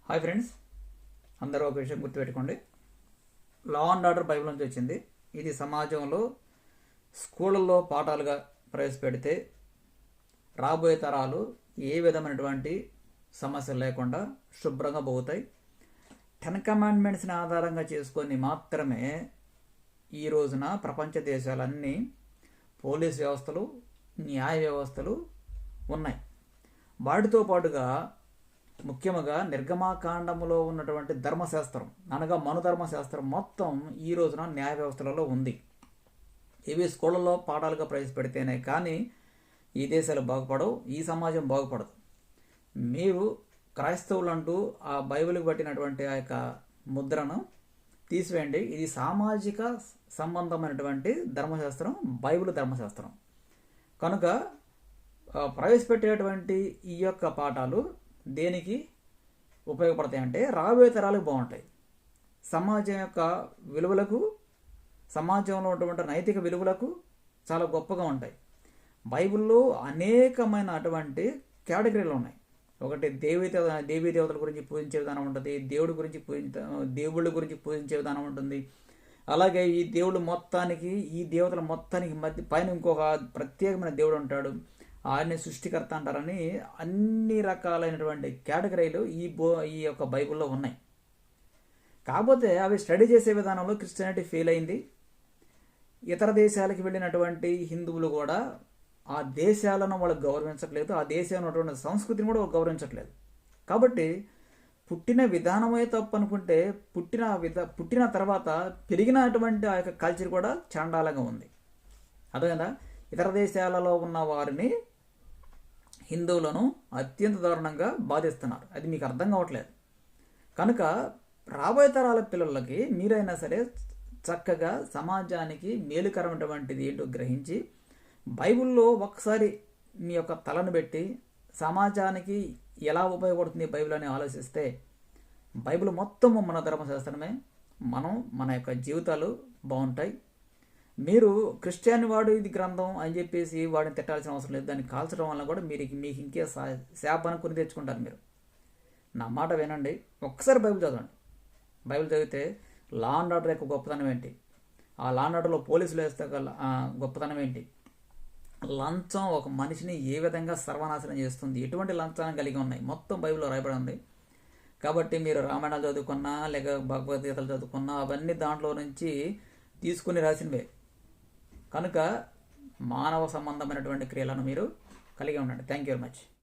Hi friends, అందరూ ఒక విషయం గుర్తుపెట్టుకోండి. లా అండ్ ఆర్డర్ బైబిల్ నుంచి వచ్చింది. ఇది సమాజంలో స్కూళ్ళల్లో పాఠాలుగా ప్రవేశపెడితే రాబోయే తరాలు ఏ విధమైనటువంటి సమస్యలు లేకుండా శుభ్రంగా పోతాయి. 10 కమాండ్మెంట్స్ని ఆధారంగా చేసుకొని మాత్రమే ఈ రోజున ప్రపంచ దేశాలన్నీ పోలీస్ వ్యవస్థలు, న్యాయ వ్యవస్థలు ఉన్నాయి. వాటితో పాటుగా ముఖ్యంగా నిర్గమాకాండములో ఉన్నటువంటి ధర్మశాస్త్రం అనగా మనుధర్మశాస్త్రం మొత్తం ఈ రోజున న్యాయ వ్యవస్థలలో ఉంది. ఇవి స్కూళ్ళలో పాఠాలుగా ప్రవేశపెడితేనే కానీ ఈ దేశాలు బాగుపడవు, ఈ సమాజం బాగుపడదు. మీరు క్రైస్తవులంటూ ఆ బైబిల్కి పట్టినటువంటి ఆ యొక్క ముద్రను తీసివేయండి. ఇది సామాజిక సంబంధమైనటువంటి ధర్మశాస్త్రం, బైబిల్ ధర్మశాస్త్రం. కనుక ప్రవేశపెట్టేటువంటి ఈ యొక్క పాఠాలు దేనికి ఉపయోగపడతాయి అంటే రాబోయే తరాలకు బాగుంటాయి. సమాజం యొక్క విలువలకు, సమాజంలో ఉన్నటువంటి నైతిక విలువలకు చాలా గొప్పగా ఉంటాయి. బైబిల్లో అనేకమైన అటువంటి కేటగిరీలు ఉన్నాయి. ఒకటి దేవీ దేవతల గురించి పూజించే విధానం ఉంటుంది, దేవుడి గురించి దేవుళ్ళ గురించి పూజించే విధానం ఉంటుంది. అలాగే ఈ దేవుడు మొత్తానికి, ఈ దేవతల మొత్తానికి మధ్య పైన ఇంకొక ప్రత్యేకమైన దేవుడు ఉంటాడు, ఆయన్ని సృష్టికర్త అంటారని అన్ని రకాలైనటువంటి కేటగిరీలు ఈ యొక్క బైబిల్లో ఉన్నాయి. కాకపోతే అవి స్టడీ చేసే విధానంలో క్రిస్టియానిటీ ఫెయిల్ అయింది. ఇతర దేశాలకు వెళ్ళినటువంటి హిందువులు కూడా ఆ దేశాలను వాళ్ళు గౌరవించట్లేదు, ఆ దేశంలో ఉన్నటువంటి సంస్కృతిని కూడా గౌరవించట్లేదు. కాబట్టి పుట్టిన విధానమే తప్పు అనుకుంటే పుట్టిన తర్వాత పెరిగినటువంటి ఆ యొక్క కల్చర్ కూడా చండాలంగా ఉంది. అదే కదా, ఇతర దేశాలలో ఉన్న వారిని, హిందువులను అత్యంత దారుణంగా బాధిస్తున్నారు. అది మీకు అర్థం కావట్లేదు. కనుక రాబోయే తరాల పిల్లలకి మీరైనా సరే చక్కగా సమాజానికి మేలుకరమైనటువంటిది ఏంటో గ్రహించి బైబిల్లో ఒకసారి మీ యొక్క తలను పెట్టి సమాజానికి ఎలా ఉపయోగపడుతుంది బైబిల్ అని ఆలోచిస్తే బైబిల్ మొత్తము మన ధర్మశాస్త్రమే. మన యొక్క జీవితాలు బాగుంటాయి. మీరు క్రిస్టియన్ వాడు ఇది గ్రంథం అని చెప్పేసి వాడిని తిట్టాల్సిన అవసరం లేదు. దాన్ని కాల్చడం వల్ల కూడా మీకు ఇంకే శాపాన్ని కొని తెచ్చుకుంటారు. మీరు నా మాట వినండి, ఒక్కసారి బైబిల్ చదవండి. బైబిల్ చదివితే లా అండ్ ఆర్డర్ యొక్క గొప్పతనం ఏంటి, ఆ లా అండ్ ఆర్డర్లో పోలీసులు వేస్తే గొప్పతనం ఏంటి, లంచం ఒక మనిషిని ఏ విధంగా సర్వనాశనం చేస్తుంది, ఎటువంటి లంచాన్ని కలిగి ఉన్నాయి, మొత్తం బైబిల్లో రాయబడి ఉంది. కాబట్టి మీరు రామాయణాలు చదువుకున్నా లేక భగవద్గీతలు చదువుకున్నా అవన్నీ దాంట్లో నుంచి తీసుకుని రాసినవే. కనుక మానవ సంబంధమైనటువంటి క్రియలను మీరు కలిగి ఉండండి. Thank you very much.